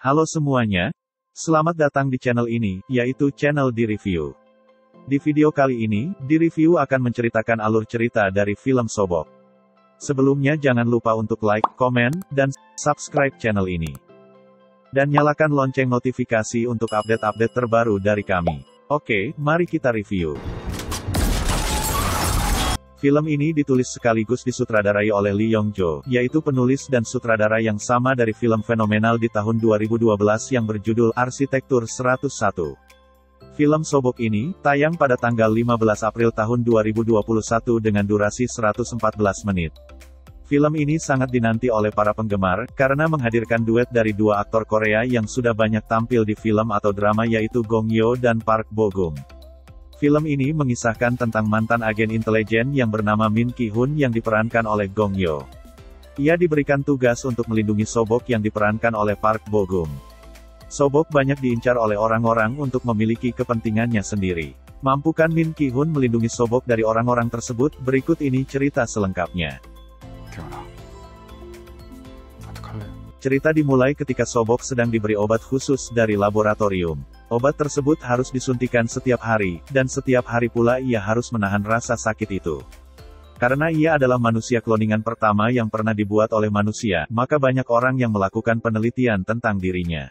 Halo semuanya, selamat datang di channel ini, yaitu channel Di Review. Di video kali ini, Di Review akan menceritakan alur cerita dari film Sobok. Sebelumnya jangan lupa untuk like, komen, dan subscribe channel ini. Dan nyalakan lonceng notifikasi untuk update-update terbaru dari kami. Oke, mari kita review. Film ini ditulis sekaligus disutradarai oleh Lee Yong-jo, yaitu penulis dan sutradara yang sama dari film fenomenal di tahun 2012 yang berjudul Arsitektur 101. Film Sobok ini tayang pada tanggal 15 April tahun 2021 dengan durasi 114 menit. Film ini sangat dinanti oleh para penggemar, karena menghadirkan duet dari dua aktor Korea yang sudah banyak tampil di film atau drama yaitu Gong Yoo dan Park Bo Gum. Film ini mengisahkan tentang mantan agen intelijen yang bernama Min Ki-hun yang diperankan oleh Gong Yoo. Ia diberikan tugas untuk melindungi Sobok yang diperankan oleh Park Bo Gum. Sobok banyak diincar oleh orang-orang untuk memiliki kepentingannya sendiri. Mampukan Min Ki-hun melindungi Sobok dari orang-orang tersebut? Berikut ini cerita selengkapnya. Cerita dimulai ketika Sobok sedang diberi obat khusus dari laboratorium. Obat tersebut harus disuntikan setiap hari, dan setiap hari pula ia harus menahan rasa sakit itu. Karena ia adalah manusia kloningan pertama yang pernah dibuat oleh manusia, maka banyak orang yang melakukan penelitian tentang dirinya.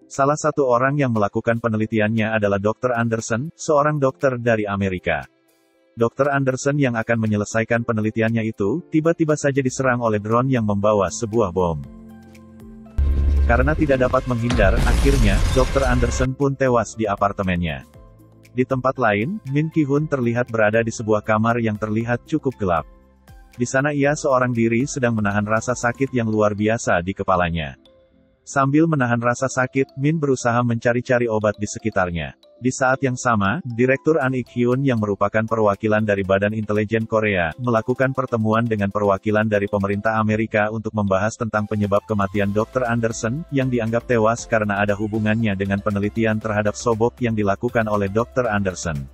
Salah satu orang yang melakukan penelitiannya adalah Dr. Anderson, seorang dokter dari Amerika. Dr. Anderson yang akan menyelesaikan penelitiannya itu, tiba-tiba saja diserang oleh drone yang membawa sebuah bom. Karena tidak dapat menghindar, akhirnya, Dr. Anderson pun tewas di apartemennya. Di tempat lain, Min Ki-hun terlihat berada di sebuah kamar yang terlihat cukup gelap. Di sana ia seorang diri sedang menahan rasa sakit yang luar biasa di kepalanya. Sambil menahan rasa sakit, Min berusaha mencari-cari obat di sekitarnya. Di saat yang sama, Direktur An Ik-hyun yang merupakan perwakilan dari Badan Intelijen Korea, melakukan pertemuan dengan perwakilan dari pemerintah Amerika untuk membahas tentang penyebab kematian Dr. Anderson, yang dianggap tewas karena ada hubungannya dengan penelitian terhadap Sobok yang dilakukan oleh Dr. Anderson.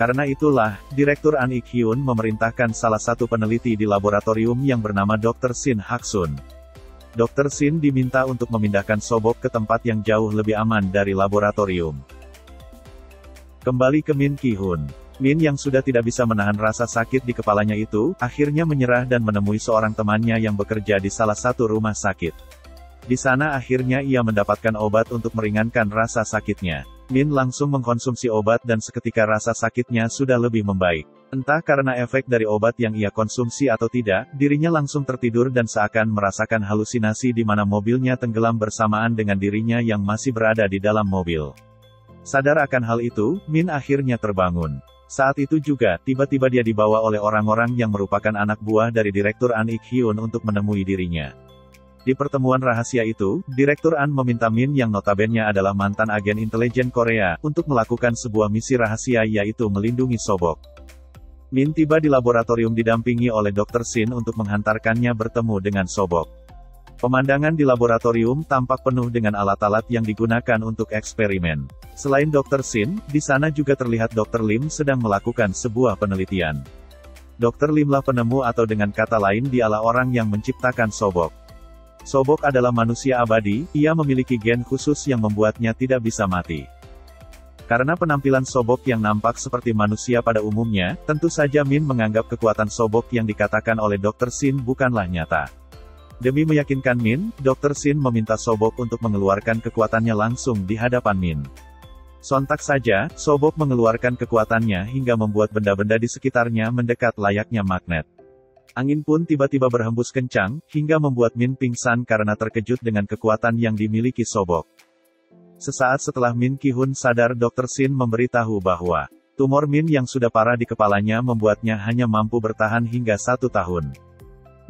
Karena itulah, Direktur An Ik-hyun memerintahkan salah satu peneliti di laboratorium yang bernama Dr. Shin Hak-sun. Dr. Shin diminta untuk memindahkan Sobok ke tempat yang jauh lebih aman dari laboratorium. Kembali ke Min Ki-hun. Min yang sudah tidak bisa menahan rasa sakit di kepalanya itu, akhirnya menyerah dan menemui seorang temannya yang bekerja di salah satu rumah sakit. Di sana akhirnya ia mendapatkan obat untuk meringankan rasa sakitnya. Min langsung mengkonsumsi obat dan seketika rasa sakitnya sudah lebih membaik. Entah karena efek dari obat yang ia konsumsi atau tidak, dirinya langsung tertidur dan seakan merasakan halusinasi di mana mobilnya tenggelam bersamaan dengan dirinya yang masih berada di dalam mobil. Sadar akan hal itu, Min akhirnya terbangun. Saat itu juga, tiba-tiba dia dibawa oleh orang-orang yang merupakan anak buah dari Direktur An Ik-hyun untuk menemui dirinya. Di pertemuan rahasia itu, Direktur An meminta Min yang notabene adalah mantan agen intelijen Korea, untuk melakukan sebuah misi rahasia yaitu melindungi Sobok. Min tiba di laboratorium didampingi oleh Dr. Shin untuk menghantarkannya bertemu dengan Sobok. Pemandangan di laboratorium tampak penuh dengan alat-alat yang digunakan untuk eksperimen. Selain Dr. Shin, di sana juga terlihat Dr. Lim sedang melakukan sebuah penelitian. Dr. Limlah penemu atau dengan kata lain dialah orang yang menciptakan Sobok. Sobok adalah manusia abadi, ia memiliki gen khusus yang membuatnya tidak bisa mati. Karena penampilan Sobok yang nampak seperti manusia pada umumnya, tentu saja Min menganggap kekuatan Sobok yang dikatakan oleh Dr. Shin bukanlah nyata. Demi meyakinkan Min, Dr. Shin meminta Sobok untuk mengeluarkan kekuatannya langsung di hadapan Min. Sontak saja, Sobok mengeluarkan kekuatannya hingga membuat benda-benda di sekitarnya mendekat layaknya magnet. Angin pun tiba-tiba berhembus kencang, hingga membuat Min pingsan karena terkejut dengan kekuatan yang dimiliki Sobok. Sesaat setelah Min Ki-hun sadar, Dr. Shin memberitahu bahwa tumor Min yang sudah parah di kepalanya membuatnya hanya mampu bertahan hingga 1 tahun.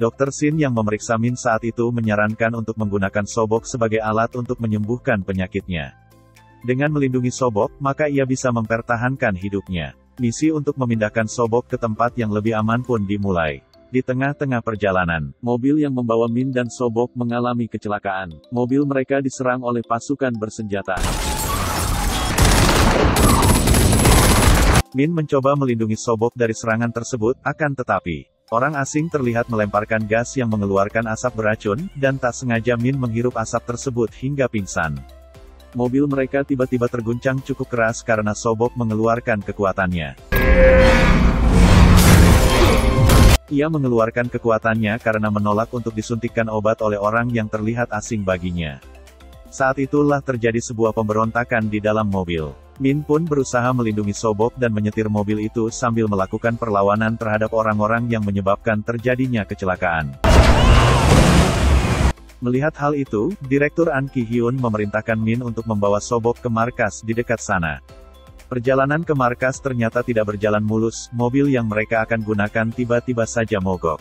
Dr. Shin yang memeriksa Min saat itu menyarankan untuk menggunakan Sobok sebagai alat untuk menyembuhkan penyakitnya. Dengan melindungi Sobok, maka ia bisa mempertahankan hidupnya. Misi untuk memindahkan Sobok ke tempat yang lebih aman pun dimulai. Di tengah-tengah perjalanan, mobil yang membawa Min dan Sobok mengalami kecelakaan. Mobil mereka diserang oleh pasukan bersenjata. Min mencoba melindungi Sobok dari serangan tersebut, akan tetapi Orang asing terlihat melemparkan gas yang mengeluarkan asap beracun, dan tak sengaja Min menghirup asap tersebut hingga pingsan. Mobil mereka tiba-tiba terguncang cukup keras karena Sobok mengeluarkan kekuatannya. Ia mengeluarkan kekuatannya karena menolak untuk disuntikkan obat oleh orang yang terlihat asing baginya. Saat itulah terjadi sebuah pemberontakan di dalam mobil. Min pun berusaha melindungi Sobok dan menyetir mobil itu sambil melakukan perlawanan terhadap orang-orang yang menyebabkan terjadinya kecelakaan. Melihat hal itu, Direktur An Ki-hyun memerintahkan Min untuk membawa Sobok ke markas di dekat sana. Perjalanan ke markas ternyata tidak berjalan mulus, mobil yang mereka akan gunakan tiba-tiba saja mogok.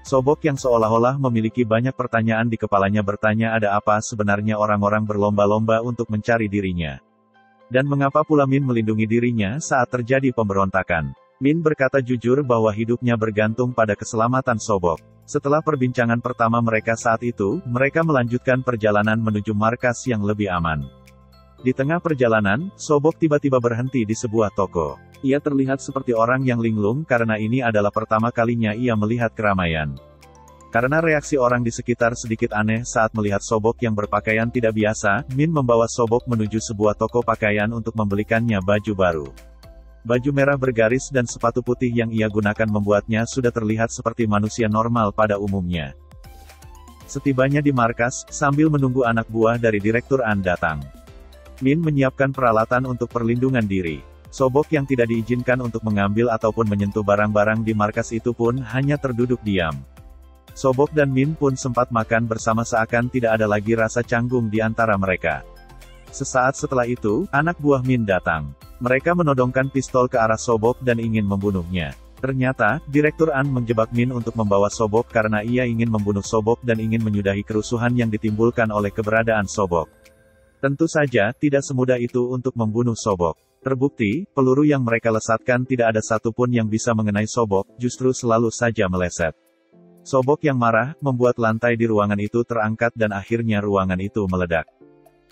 Sobok yang seolah-olah memiliki banyak pertanyaan di kepalanya bertanya ada apa sebenarnya orang-orang berlomba-lomba untuk mencari dirinya. Dan mengapa pula Min melindungi dirinya saat terjadi pemberontakan. Min berkata jujur bahwa hidupnya bergantung pada keselamatan Sobok. Setelah perbincangan pertama mereka saat itu, mereka melanjutkan perjalanan menuju markas yang lebih aman. Di tengah perjalanan, Sobok tiba-tiba berhenti di sebuah toko. Ia terlihat seperti orang yang linglung karena ini adalah pertama kalinya ia melihat keramaian. Karena reaksi orang di sekitar sedikit aneh saat melihat Sobok yang berpakaian tidak biasa, Min membawa Sobok menuju sebuah toko pakaian untuk membelikannya baju baru. Baju merah bergaris dan sepatu putih yang ia gunakan membuatnya sudah terlihat seperti manusia normal pada umumnya. Setibanya di markas, sambil menunggu anak buah dari Direktur An datang, Min menyiapkan peralatan untuk perlindungan diri. Sobok yang tidak diizinkan untuk mengambil ataupun menyentuh barang-barang di markas itu pun hanya terduduk diam. Sobok dan Min pun sempat makan bersama seakan tidak ada lagi rasa canggung di antara mereka. Sesaat setelah itu, anak buah Min datang. Mereka menodongkan pistol ke arah Sobok dan ingin membunuhnya. Ternyata, Direktur An menjebak Min untuk membawa Sobok karena ia ingin membunuh Sobok dan ingin menyudahi kerusuhan yang ditimbulkan oleh keberadaan Sobok. Tentu saja, tidak semudah itu untuk membunuh Sobok. Terbukti, peluru yang mereka lesatkan tidak ada satupun yang bisa mengenai Sobok, justru selalu saja meleset. Sobok yang marah, membuat lantai di ruangan itu terangkat dan akhirnya ruangan itu meledak.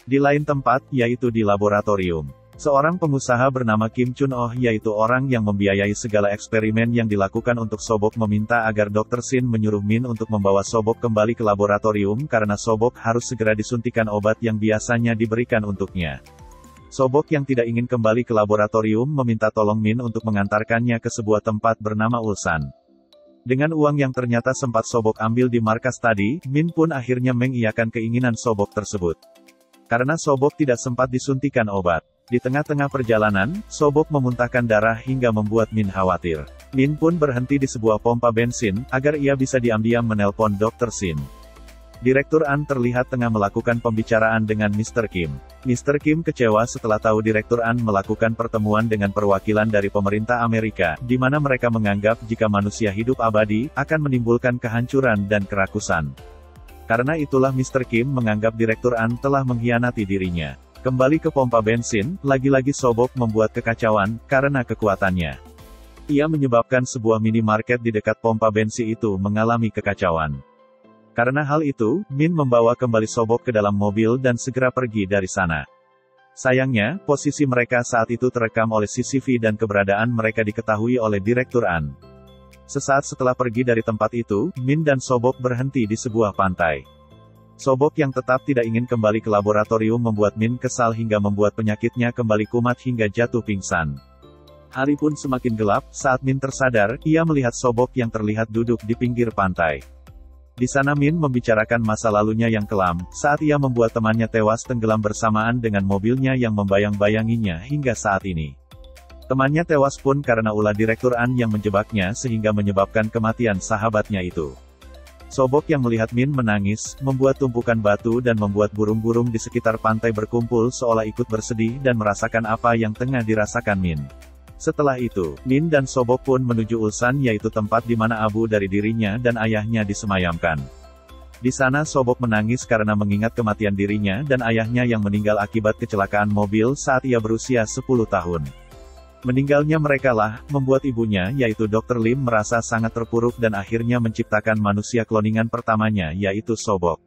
Di lain tempat, yaitu di laboratorium. Seorang pengusaha bernama Kim Chun-oh yaitu orang yang membiayai segala eksperimen yang dilakukan untuk Sobok meminta agar Dr. Shin menyuruh Min untuk membawa Sobok kembali ke laboratorium karena Sobok harus segera disuntikan obat yang biasanya diberikan untuknya. Sobok yang tidak ingin kembali ke laboratorium meminta tolong Min untuk mengantarkannya ke sebuah tempat bernama Ulsan. Dengan uang yang ternyata sempat Sobok ambil di markas tadi, Min pun akhirnya mengiyakan keinginan Sobok tersebut. Karena Sobok tidak sempat disuntikan obat. Di tengah-tengah perjalanan, Sobok memuntahkan darah hingga membuat Min khawatir. Min pun berhenti di sebuah pompa bensin, agar ia bisa diam-diam menelpon Dr. Shin. Direktur An terlihat tengah melakukan pembicaraan dengan Mr. Kim. Mr. Kim kecewa setelah tahu Direktur An melakukan pertemuan dengan perwakilan dari pemerintah Amerika, di mana mereka menganggap jika manusia hidup abadi, akan menimbulkan kehancuran dan kerakusan. Karena itulah Mr. Kim menganggap Direktur An telah mengkhianati dirinya. Kembali ke pompa bensin, lagi-lagi Sobok membuat kekacauan, karena kekuatannya. Ia menyebabkan sebuah minimarket di dekat pompa bensin itu mengalami kekacauan. Karena hal itu, Min membawa kembali Sobok ke dalam mobil dan segera pergi dari sana. Sayangnya, posisi mereka saat itu terekam oleh CCTV dan keberadaan mereka diketahui oleh Direktur An. Sesaat setelah pergi dari tempat itu, Min dan Sobok berhenti di sebuah pantai. Sobok yang tetap tidak ingin kembali ke laboratorium membuat Min kesal hingga membuat penyakitnya kembali kumat hingga jatuh pingsan. Hari pun semakin gelap, saat Min tersadar, ia melihat Sobok yang terlihat duduk di pinggir pantai. Di sana Min membicarakan masa lalunya yang kelam, saat ia membuat temannya tewas tenggelam bersamaan dengan mobilnya yang membayang-bayanginya hingga saat ini. Temannya tewas pun karena ulah Direktur An yang menjebaknya sehingga menyebabkan kematian sahabatnya itu. Sobok yang melihat Min menangis, membuat tumpukan batu dan membuat burung-burung di sekitar pantai berkumpul seolah ikut bersedih dan merasakan apa yang tengah dirasakan Min. Setelah itu, Min dan Sobok pun menuju Ulsan yaitu tempat di mana abu dari dirinya dan ayahnya disemayamkan. Di sana Sobok menangis karena mengingat kematian dirinya dan ayahnya yang meninggal akibat kecelakaan mobil saat ia berusia 10 tahun. Meninggalnya mereka lah, membuat ibunya yaitu Dr. Lim merasa sangat terpuruk dan akhirnya menciptakan manusia kloningan pertamanya yaitu Sobok.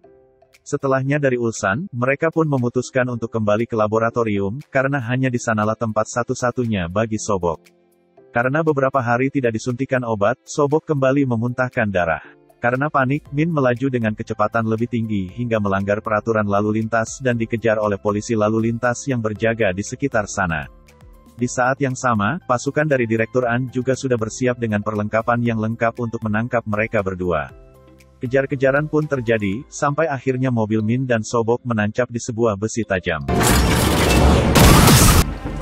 Setelahnya dari Ulsan, mereka pun memutuskan untuk kembali ke laboratorium, karena hanya di sanalah tempat satu-satunya bagi Sobok. Karena beberapa hari tidak disuntikan obat, Sobok kembali memuntahkan darah. Karena panik, Min melaju dengan kecepatan lebih tinggi hingga melanggar peraturan lalu lintas dan dikejar oleh polisi lalu lintas yang berjaga di sekitar sana. Di saat yang sama, pasukan dari Direktur An juga sudah bersiap dengan perlengkapan yang lengkap untuk menangkap mereka berdua. Kejar-kejaran pun terjadi, sampai akhirnya mobil Min dan Sobok menancap di sebuah besi tajam.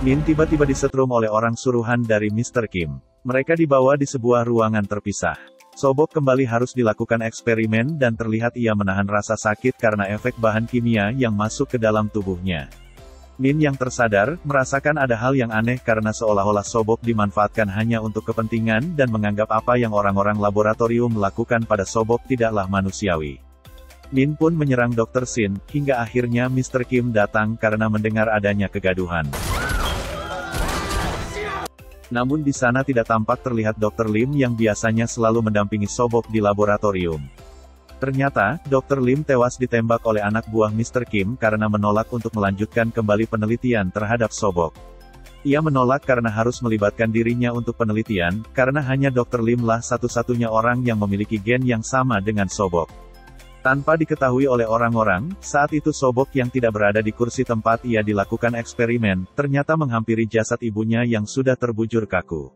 Min tiba-tiba disetrum oleh orang suruhan dari Mr. Kim. Mereka dibawa di sebuah ruangan terpisah. Sobok kembali harus dilakukan eksperimen dan terlihat ia menahan rasa sakit karena efek bahan kimia yang masuk ke dalam tubuhnya. Min yang tersadar, merasakan ada hal yang aneh karena seolah-olah Sobok dimanfaatkan hanya untuk kepentingan dan menganggap apa yang orang-orang laboratorium lakukan pada Sobok tidaklah manusiawi. Min pun menyerang Dr. Sin, hingga akhirnya Mr. Kim datang karena mendengar adanya kegaduhan. Namun di sana tidak tampak terlihat Dr. Lim yang biasanya selalu mendampingi Sobok di laboratorium. Ternyata, Dr. Lim tewas ditembak oleh anak buah Mr. Kim karena menolak untuk melanjutkan kembali penelitian terhadap Sobok. Ia menolak karena harus melibatkan dirinya untuk penelitian, karena hanya Dr. Lim lah satu-satunya orang yang memiliki gen yang sama dengan Sobok. Tanpa diketahui oleh orang-orang, saat itu Sobok yang tidak berada di kursi tempat ia dilakukan eksperimen, ternyata menghampiri jasad ibunya yang sudah terbujur kaku.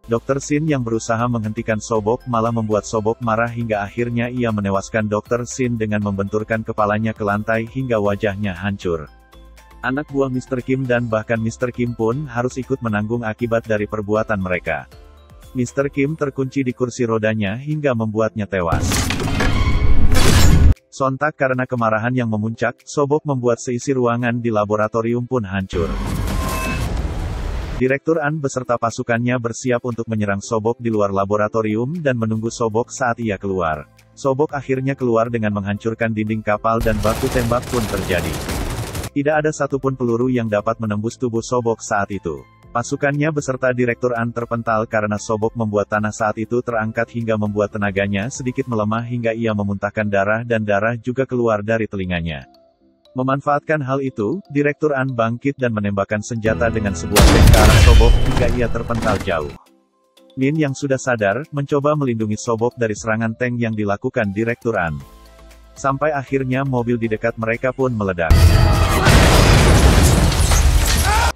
Dr. Sin yang berusaha menghentikan Sobok malah membuat Sobok marah hingga akhirnya ia menewaskan Dr. Sin dengan membenturkan kepalanya ke lantai hingga wajahnya hancur. Anak buah Mr. Kim dan bahkan Mr. Kim pun harus ikut menanggung akibat dari perbuatan mereka. Mr. Kim terkunci di kursi rodanya hingga membuatnya tewas. Sontak karena kemarahan yang memuncak, Sobok membuat seisi ruangan di laboratorium pun hancur. Direktur An beserta pasukannya bersiap untuk menyerang Sobok di luar laboratorium dan menunggu Sobok saat ia keluar. Sobok akhirnya keluar dengan menghancurkan dinding kapal dan baku tembak pun terjadi. Tidak ada satupun peluru yang dapat menembus tubuh Sobok saat itu. Pasukannya beserta Direktur An terpental karena Sobok membuat tanah saat itu terangkat hingga membuat tenaganya sedikit melemah hingga ia memuntahkan darah dan darah juga keluar dari telinganya. Memanfaatkan hal itu, Direktur An bangkit dan menembakkan senjata dengan sebuah tank ke arah Sobok hingga ia terpental jauh. Min yang sudah sadar, mencoba melindungi Sobok dari serangan tank yang dilakukan Direktur An. Sampai akhirnya mobil di dekat mereka pun meledak.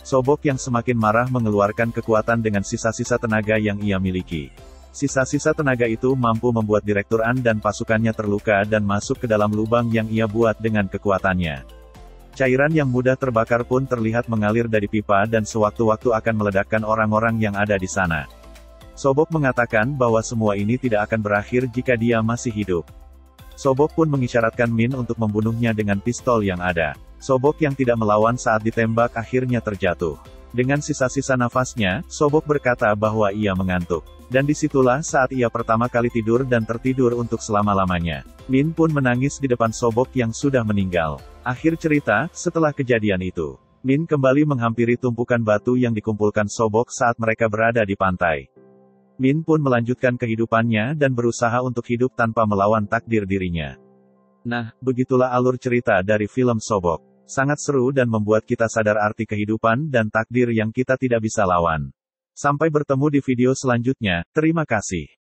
Sobok yang semakin marah mengeluarkan kekuatan dengan sisa-sisa tenaga yang ia miliki. Sisa-sisa tenaga itu mampu membuat Direktur An dan pasukannya terluka dan masuk ke dalam lubang yang ia buat dengan kekuatannya. Cairan yang mudah terbakar pun terlihat mengalir dari pipa dan sewaktu-waktu akan meledakkan orang-orang yang ada di sana. Sobok mengatakan bahwa semua ini tidak akan berakhir jika dia masih hidup. Sobok pun mengisyaratkan Min untuk membunuhnya dengan pistol yang ada. Sobok yang tidak melawan saat ditembak akhirnya terjatuh. Dengan sisa-sisa nafasnya, Sobok berkata bahwa ia mengantuk. Dan disitulah saat ia pertama kali tidur dan tertidur untuk selama-lamanya. Min pun menangis di depan Sobok yang sudah meninggal. Akhir cerita, setelah kejadian itu, Min kembali menghampiri tumpukan batu yang dikumpulkan Sobok saat mereka berada di pantai. Min pun melanjutkan kehidupannya dan berusaha untuk hidup tanpa melawan takdir dirinya. Nah, begitulah alur cerita dari film Sobok. Sangat seru dan membuat kita sadar arti kehidupan dan takdir yang kita tidak bisa lawan. Sampai bertemu di video selanjutnya, terima kasih.